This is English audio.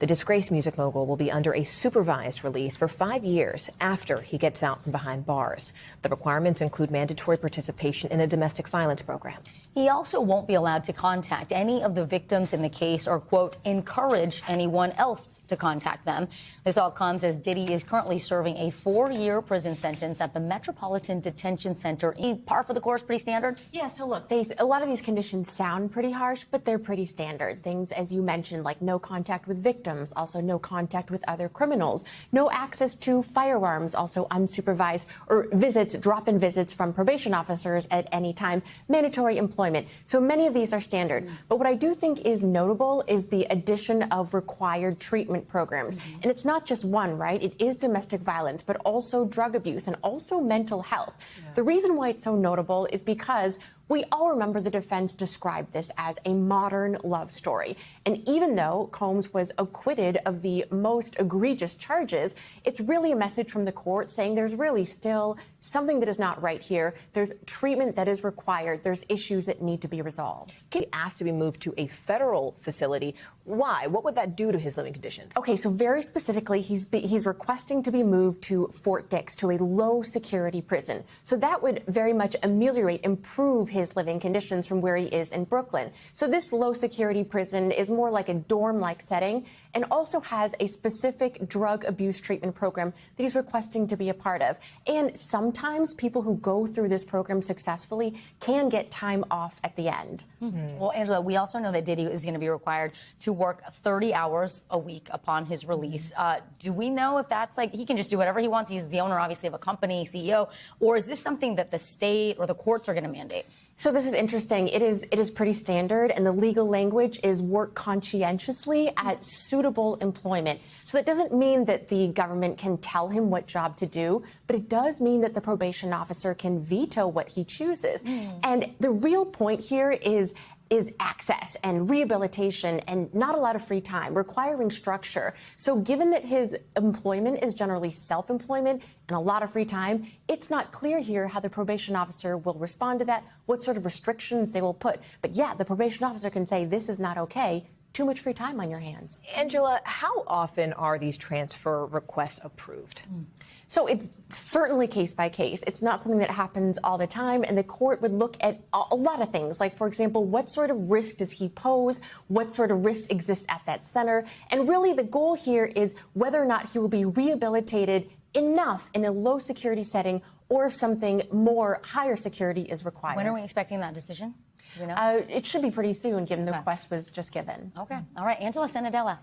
The disgraced music mogul will be under a supervised release for 5 years after he gets out from behind bars. The requirements include mandatory participation in a domestic violence program. He also won't be allowed to contact any of the victims in the case or, quote, encourage anyone else to contact them. This all comes as Diddy is currently serving a 4-year prison sentence at the Metropolitan Detention Center. Par for the course, pretty standard? Yeah, so look, a lot of these conditions sound pretty harsh, but they're pretty standard. Things, as you mentioned, like no contact with victims, also no contact with other criminals, no access to firearms, also unsupervised, or visits, drop-in visits from probation officers at any time, mandatory employment. So many of these are standard. But what I do think is notable is the addition of required treatment programs. And it's not just one, right? It is domestic violence, but also drug abuse and also mental health. The reason why it's so notable is because we all remember the defense described this as a modern love story. And even though Combs was acquitted of the most egregious charges, it's really a message from the court saying there's really still something that is not right here. There's treatment that is required. There's issues that need to be resolved. He asked to be moved to a federal facility. Why? What would that do to his living conditions? Okay, so very specifically, he's requesting to be moved to Fort Dix, to a low security prison. So that would very much ameliorate, improve his living conditions from where he is in Brooklyn. So this low security prison is more like a dorm-like setting and also has a specific drug abuse treatment program that he's requesting to be a part of. And sometimes people who go through this program successfully can get time off at the end. Well, Angela, we also know that Diddy is going to be required to work 30 hours a week upon his release. Do we know if that's like he can just do whatever he wants? He's the owner, obviously, of a company, CEO. Or is this something that the state or the courts are going to mandate? So this is interesting. It is pretty standard, and the legal language is work conscientiously at suitable employment. So that doesn't mean that the government can tell him what job to do, but it does mean that the probation officer can veto what he chooses. And the real point here is access and rehabilitation and not a lot of free time, requiring structure. So given that his employment is generally self-employment and a lot of free time, it's not clear here how the probation officer will respond to that, what sort of restrictions they will put. But yeah, the probation officer can say, this is not okay. Too much free time on your hands. Angela, how often are these transfer requests approved? So it's certainly case by case. It's not something that happens all the time, and the court would look at a lot of things, like, for example, what sort of risk does he pose? What sort of risk exists at that center? And really the goal here is whether or not he will be rehabilitated enough in a low security setting or if something more higher security is required. When are we expecting that decision? Do we know? It should be pretty soon, given the request was just given. Okay. All right. Angela Senadella.